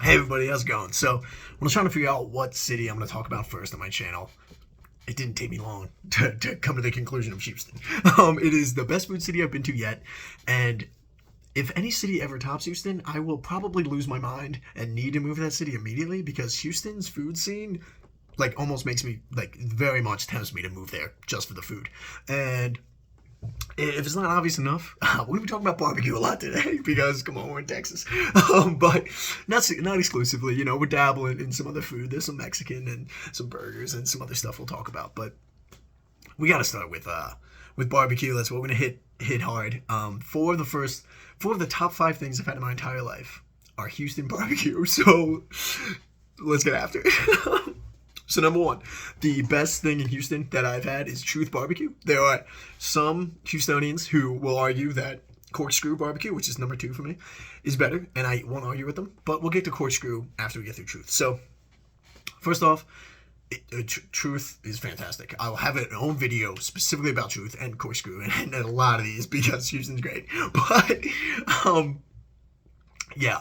Hey everybody, how's it going? So, when I was trying to figure out what city I'm going to talk about first on my channel, it didn't take me long to come to the conclusion of Houston. It is the best food city I've been to yet, and if any city ever tops Houston, I will probably lose my mind and need to move to that city immediately because Houston's food scene, like, almost makes me, like, very much tempts me to move there just for the food. And if it's not obvious enough, we're gonna be talking about barbecue a lot today because come on, we're in Texas. But not exclusively. You know, we're dabbling in some other food. There's some Mexican and some burgers and some other stuff we'll talk about. But we gotta start with barbecue. That's what we're gonna hit hard. Four of the top 5 things I've had in my entire life are Houston barbecue. So let's get after it. So number 1, the best thing in Houston that I've had is Truth Barbecue. There are some Houstonians who will argue that Corkscrew BBQ, which is number 2 for me, is better, and I won't argue with them, but we'll get to Corkscrew after we get through Truth. So first off, Truth is fantastic. I'll have an own video specifically about Truth and Corkscrew and a lot of these because Houston's great. But yeah,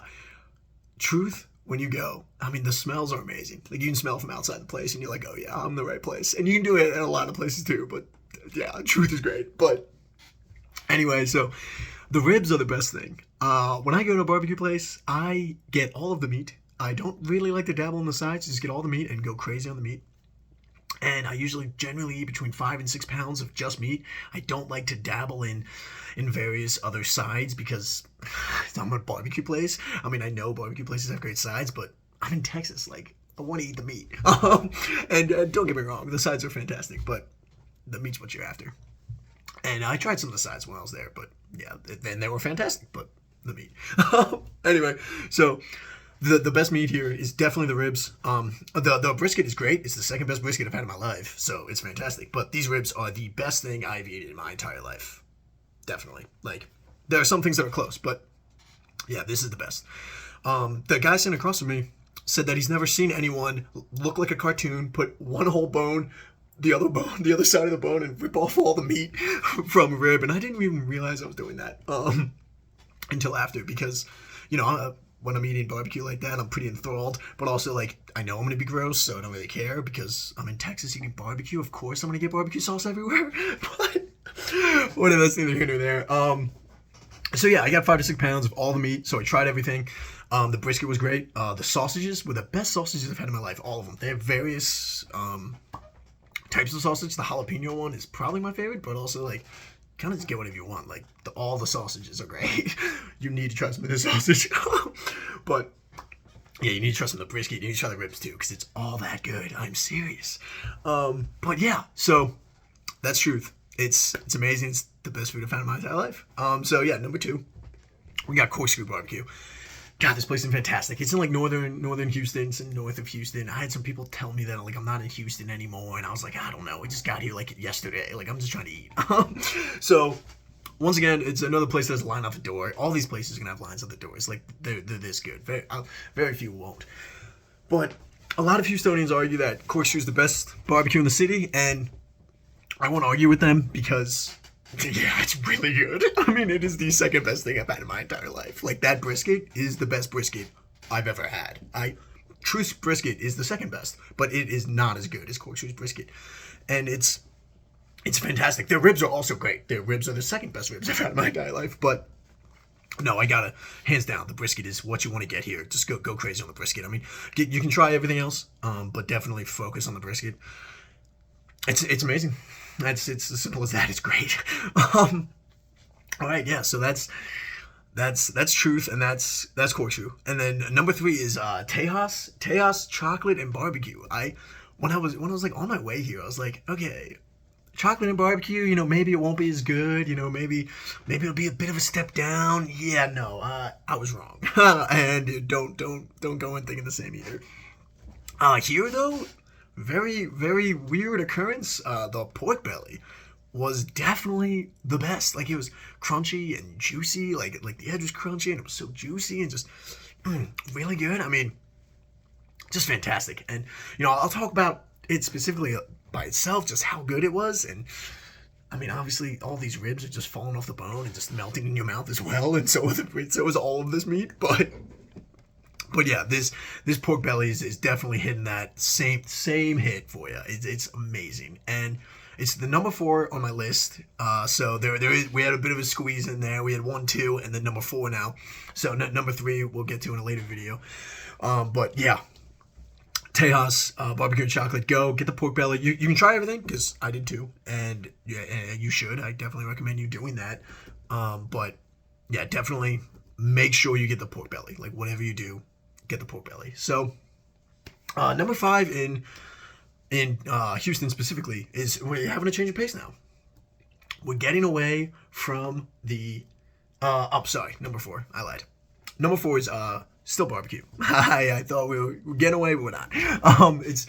Truth, when you go, I mean, the smells are amazing. Like, you can smell from outside the place, and you're like, oh, yeah, I'm in the right place. And you can do it at a lot of places, too. But, yeah, Truth is great. But, anyway, so the ribs are the best thing. When I go to a barbecue place, I get all of the meat. I don't really like to dabble on the sides. Just get all the meat and go crazy on the meat. And I usually generally eat between 5 and 6 pounds of just meat. I don't like to dabble in various other sides because I'm a barbecue place. I mean, I know barbecue places have great sides, but I'm in Texas. Like, I want to eat the meat. And don't get me wrong, the sides are fantastic, but the meat's what you're after. And I tried some of the sides when I was there, but yeah, then they were fantastic, but the meat. Anyway, so the best meat here is definitely the ribs. The brisket is great. It's the second best brisket I've had in my life, so it's fantastic. But these ribs are the best thing I've eaten in my entire life. Definitely. Like, there are some things that are close, but yeah, this is the best. The guy sitting across from me said that he's never seen anyone look like a cartoon, put one whole bone, the other side of the bone, and rip off all the meat from a rib. And I didn't even realize I was doing that until after, because, you know, when I'm eating barbecue like that, I'm pretty enthralled, but also, like, I know I'm going to be gross, so I don't really care because I'm in Texas eating barbecue. Of course I'm going to get barbecue sauce everywhere, but whatever, that's neither here nor there. So yeah, I got 5 to 6 pounds of all the meat, so I tried everything. The brisket was great. The sausages were the best sausages I've had in my life, all of them. They have various types of sausage. The jalapeno one is probably my favorite, but also, like, kind of just get whatever you want. Like, all the sausages are great. You need to try some of this sausage. But yeah, you need to try some of the brisket. You need to try the ribs too, because it's all that good. I'm serious. But yeah, so that's Truth. It's amazing. It's the best food I've had in my entire life. So yeah, number 2, we got Corkscrew BBQ. God, this place is fantastic. It's in, like, northern Houston. It's in north of Houston. I had some people tell me that, like, I'm not in Houston anymore, and I was like, I don't know. I just got here, like, yesterday. Like, I'm just trying to eat. So once again, it's another place that has a line out the door. All these places are gonna have lines out the doors. Like, they're this good. Very few won't. But a lot of Houstonians argue that Corkscrew is the best barbecue in the city, and I won't argue with them because, yeah, it's really good. I mean, it is the second best thing I've had in my entire life. Like, that brisket is the best brisket I've ever had. Truth's brisket is the second best, but it is not as good as Corkscrew's brisket. And it's fantastic. Their ribs are also great. Their ribs are the second best ribs I've had in my entire life, but no, I gotta, hands down, the brisket is what you want to get here. Just go crazy on the brisket. I mean, you can try everything else, but definitely focus on the brisket. It's amazing. It's as simple as that. It's great. All right, yeah. So that's Truth, and that's Corkscrew. And then number 3 is Tejas Chocolate and BBQ. When I was like on my way here, I was like, okay, chocolate and barbecue. You know, maybe it won't be as good. You know, maybe it'll be a bit of a step down. Yeah, no, I was wrong. And don't go in thinking the same either. Here though, very, very weird occurrence. The pork belly was definitely the best. Like, it was crunchy and juicy. Like the edge was crunchy and it was so juicy and just really good. I mean, just fantastic. And, you know, I'll talk about it specifically by itself, just how good it was. And I mean, obviously, all these ribs are just falling off the bone and just melting in your mouth as well, and so was all of this meat. But But yeah, this pork bellies is definitely hitting that same hit for you. It's amazing, and it's the number 4 on my list. So we had a bit of a squeeze in there. We had 1, 2, and then number 4 now. So number 3 we'll get to in a later video. But yeah, Tejas barbecue and chocolate. Go get the pork belly. You can try everything because I did too, and yeah, you should. I definitely recommend you doing that. But yeah, definitely make sure you get the pork belly. Like whatever you do, get the pork belly. So number 5 in Houston specifically is we're having a change of pace now. We're getting away from the sorry, number 4. I lied. Number 4 is still barbecue. I thought we were getting away, but we're not. It's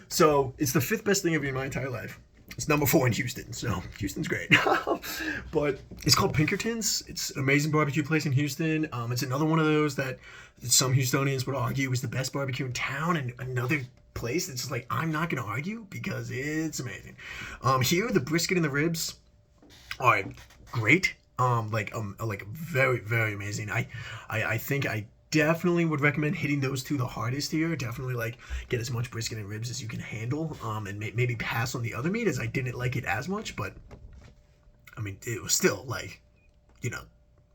the 5th best thing I've eaten in my entire life. It's number 4 in Houston, so Houston's great. But it's called Pinkerton's. It's an amazing barbecue place in Houston. It's another one of those that some Houstonians would argue is the best barbecue in town, and another place that's like, I'm not going to argue because it's amazing. Here, the brisket and the ribs are great. Like very, very amazing. I think I definitely would recommend hitting those 2 the hardest here. Definitely like get as much brisket and ribs as you can handle, and maybe pass on the other meat as I didn't like it as much, but I mean it was still like,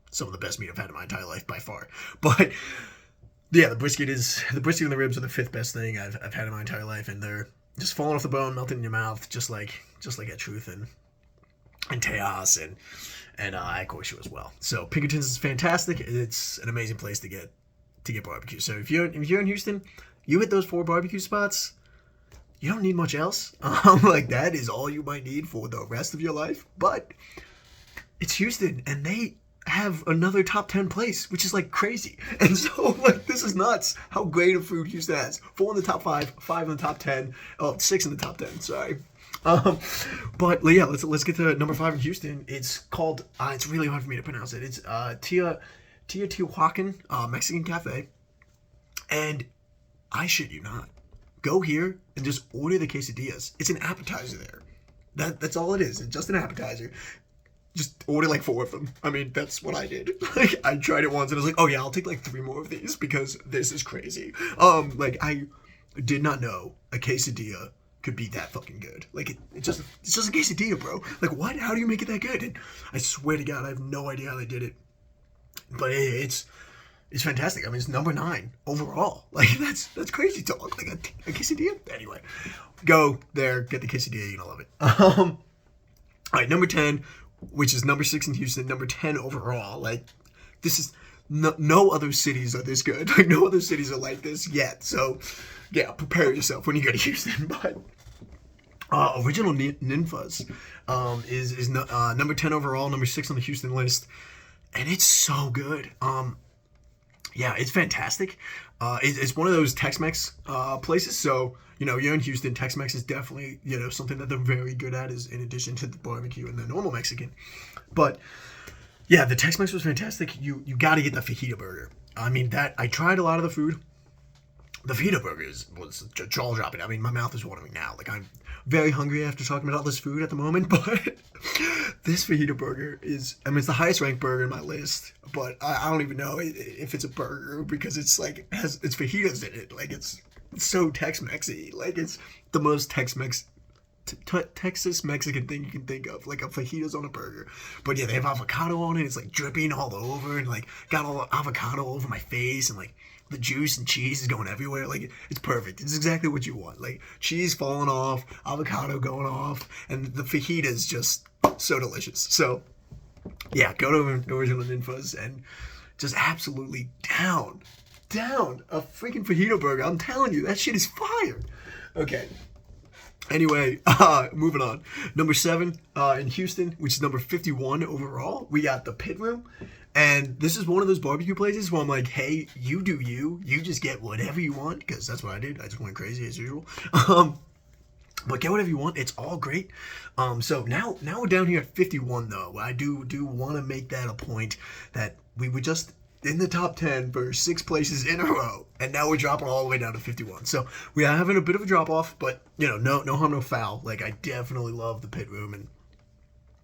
some of the best meat I've had in my entire life by far. But yeah, the brisket and the ribs are the 5th best thing I've had in my entire life, and they're just falling off the bone, melting in your mouth, just like at Truth and Tejas and at Corkscrew as well. So Pinkerton's is fantastic. It's an amazing place to get barbecue. So if you're in Houston, you hit those 4 barbecue spots, you don't need much else. Like that is all you might need for the rest of your life. But it's Houston, and they have another top 10 place, which is like crazy. And so like this is nuts how great of food Houston has. 4 in the top 5, 5 in the top 10, 6 in the top 10. Sorry. But yeah, let's get to number 5 in Houston. It's called it's really hard for me to pronounce it. It's Teotihuacan Mexican Café, and I shit you not, go here and just order the quesadillas. It's an appetizer there. That's all it is. It's just an appetizer. Just order like 4 of them. I mean, that's what I did. Like I tried it once and I was like, oh yeah, I'll take like 3 more of these because this is crazy. Like I did not know a quesadilla could be that fucking good. Like it's just a quesadilla, bro. Like what? How do you make it that good? And I swear to God, I have no idea how they did it. But it's fantastic. I mean, it's number 9 overall. Like that's crazy talk. Like a quesadilla. Anyway, go there, get the quesadilla. You're gonna love it. All right, number 10, which is number 6 in Houston, number 10 overall. Like this is no other cities are this good. Like no other cities are like this yet. So yeah, prepare yourself when you go to Houston. But original Ninfas is number 10 overall, number 6 on the Houston list, and it's so good. Yeah, it's fantastic. It's one of those Tex-Mex places. So you're in Houston. Tex-Mex is definitely something that they're very good at, is in addition to the barbecue and the normal Mexican. But yeah, the Tex-Mex was fantastic. You got to get the fajita burger. I mean, I tried a lot of the food. The fajita burger was jaw dropping. I mean, my mouth is watering now. Like I'm very hungry after talking about all this food at the moment. But this fajita burger it's the highest ranked burger in my list. But I don't even know if it's a burger because it's like it's fajitas in it. Like it's so Tex-Mexy. Like it's the most Tex-Mex. Texas Mexican thing you can think of, like a fajitas on a burger. But yeah, they have avocado on it. It's like dripping all over, and like got all the avocado all over my face, and like the juice and cheese is going everywhere. Like it's perfect. It's exactly what you want. Like cheese falling off, avocado going off, and the fajitas just so delicious. So yeah, go to Original Ninfas and just absolutely down a freaking fajita burger. I'm telling you, that shit is fire. Okay. Anyway, moving on. Number 7 in Houston, which is number 51 overall, we got the Pit Room. And this is one of those barbecue places where I'm like, hey, you do you. You just get whatever you want, because that's what I did. I just went crazy as usual. But get whatever you want. It's all great. So now we're down here at 51, though. I do want to make that a point that we were just in the top 10 for 6 places in a row, and now we're dropping all the way down to 51. So we are having a bit of a drop off, but no harm, no foul. Like I definitely love the Pit Room, and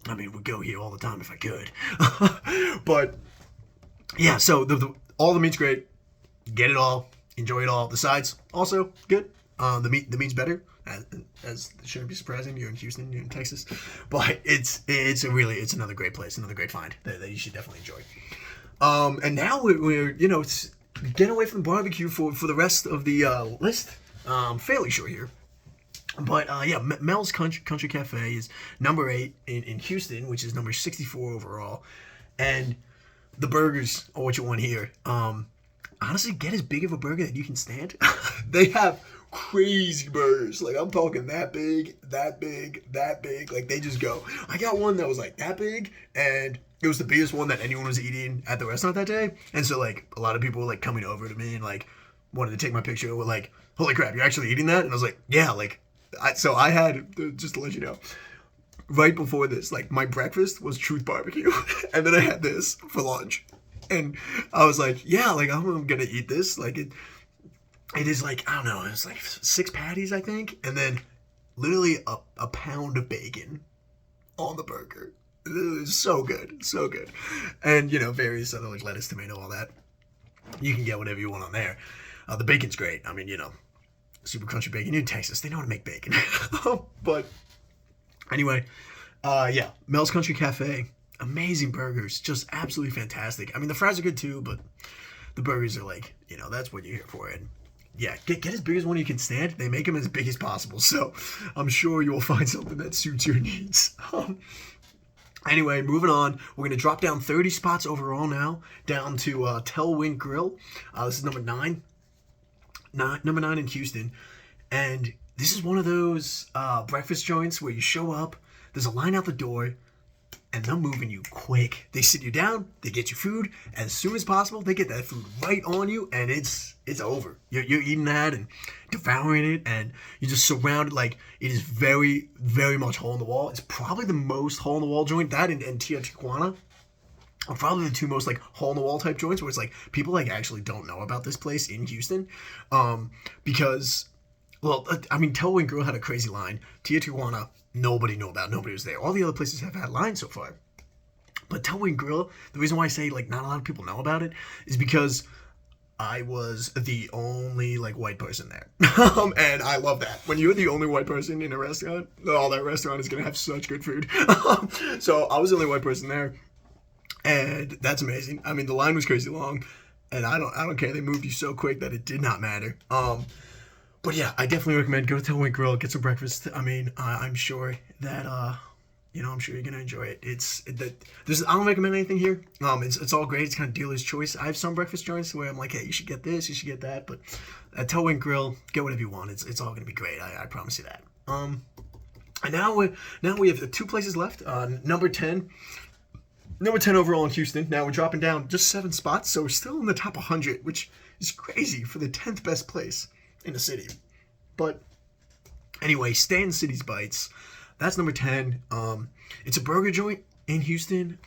I mean would go here all the time if I could. But yeah, so all the meat's great. Get it all. enjoy it all. The sides also good. The meat's better, as it shouldn't be surprising. You're in Houston, you're in Texas, but it's another great place, another great find that you should definitely enjoy. And now we're getting away from the barbecue for the rest of the list. Fairly short here. But Mel's Country Cafe is number 8 in Houston, which is number 64 overall. And the burgers are what you want here. Honestly, get as big of a burger that you can stand. They have crazy burgers. Like, I'm talking that big, that big, that big. Like, they just go. I got one that was like that big, and it was the biggest one that anyone was eating at the restaurant that day. And so, like, a lot of people were like coming over to me and like wanted to take my picture. Were like, "Holy crap, you're actually eating that?" And I was like, "Yeah." Like, so I had, just to let you know, right before this, like, my breakfast was Truth Barbecue, and then I had this for lunch, and I was like, "Yeah, like, I'm gonna eat this." Like, it is like, I don't know, it's like 6 patties, I think, and then literally a pound of bacon on the burger. It was so good, so good, and various other like lettuce, tomato, all that. You can get whatever you want on there. The bacon's great. I mean, super crunchy bacon. You're in Texas, they know how to make bacon. But anyway, Mel's Country Cafe, amazing burgers, just absolutely fantastic. I mean, the fries are good too, but the burgers are like, that's what you're here for. And yeah, get as big as one you can stand. They make them as big as possible, so I'm sure you will find something that suits your needs. Anyway, moving on, we're going to drop down 30 spots overall now, down to Telwink Grill. This is number 9 in Houston, and this is one of those breakfast joints where you show up, there's a line out the door, and they're moving you quick. They sit you down, they get you food, as soon as possible, they get that food right on you, and it's over. You're eating that and devouring it, and you're just surrounded. Like, it is very, very much hole in the wall. It's probably the most hole in the wall joint. That and Teotihuacan are probably the two most like hole in the wall type joints where it's like people like actually don't know about this place in Houston, because, well, I mean, Telwink Grill had a crazy line. Teotihuacan, nobody knew about. Nobody was there. All the other places have had lines so far, but Telwink Grill, the reason why I say like not a lot of people know about it is because I was the only like white person there. And I love that. When you're the only white person in a restaurant, that restaurant is gonna have such good food. So I was the only white person there, and that's amazing. I mean, the line was crazy long, and I don't care. They moved you so quick that it did not matter. But yeah, I definitely recommend go to Telwink Grill, get some breakfast. I mean, I'm sure that I'm sure you're gonna enjoy it. I don't recommend anything here. It's all great. It's kind of dealer's choice. I have some breakfast joints where I'm like, hey, you should get this, you should get that. But at Telwink Grill, get whatever you want. It's all gonna be great. I promise you that. And now we have 2 places left. Number 10 overall in Houston. Now we're dropping down just 7 spots, so we're still in the top 100, which is crazy for the 10th best place in the city. But anyway, Stanton City's Bites. That's number 10. It's a burger joint in Houston.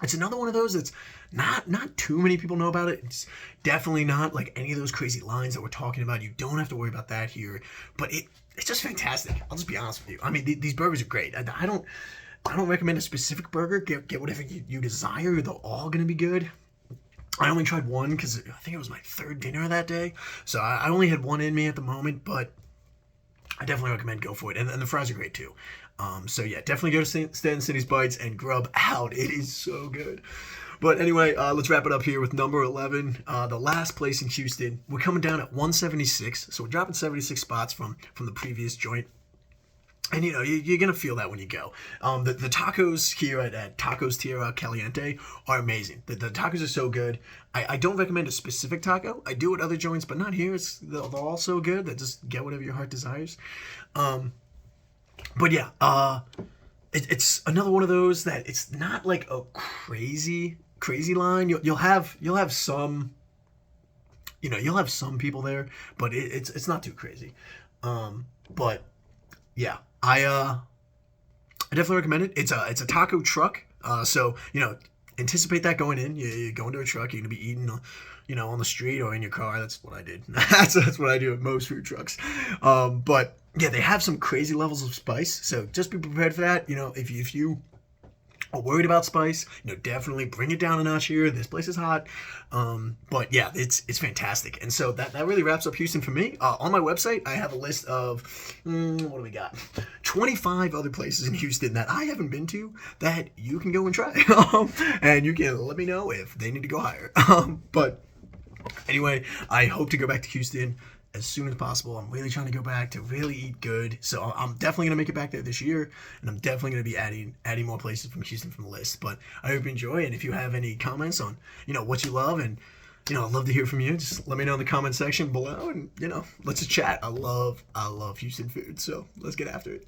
It's another one of those that's not too many people know about it. It's definitely not like any of those crazy lines that we're talking about. You don't have to worry about that here. But it's just fantastic. I'll just be honest with you. I mean, these burgers are great. I don't recommend a specific burger. Get whatever you desire. They're all gonna be good. I only tried one because I think it was my 3rd dinner that day. So I only had one in me at the moment, but I definitely recommend go for it. And the fries are great too. So yeah, definitely go to Stanton City's Bites and grub out. It is so good. But anyway, let's wrap it up here with number 11, the last place in Houston. We're coming down at 176, so we're dropping 76 spots from the previous joint. And you're gonna feel that when you go. The tacos here at Tacos Tierra Caliente are amazing. The tacos are so good. I don't recommend a specific taco. I do at other joints, but not here. They're all so good that just get whatever your heart desires. But yeah, it's another one of those that it's not like a crazy line. You'll have some, you'll have some people there, but it's not too crazy. But yeah, I definitely recommend it. It's a taco truck. So anticipate that going in. You go into a truck. You're gonna be eating, on the street or in your car. That's what I did. that's what I do at most food trucks. But yeah, they have some crazy levels of spice. So just be prepared for that. If you are worried about spice, definitely bring it down a notch here. This place is hot. But yeah, it's fantastic. And so that really wraps up Houston for me. On my website, I have a list of, what do we got? 25 other places in Houston that I haven't been to that you can go and try. And you can let me know if they need to go higher. But anyway, I hope to go back to Houston as soon as possible. I'm really trying to go back to really eat good. So I'm definitely going to make it back there this year. And I'm definitely going to be adding more places from Houston from the list. But I hope you enjoy. And if you have any comments on, what you love, and, I'd love to hear from you. Just let me know in the comment section below. And, let's just chat. I love Houston food. So let's get after it.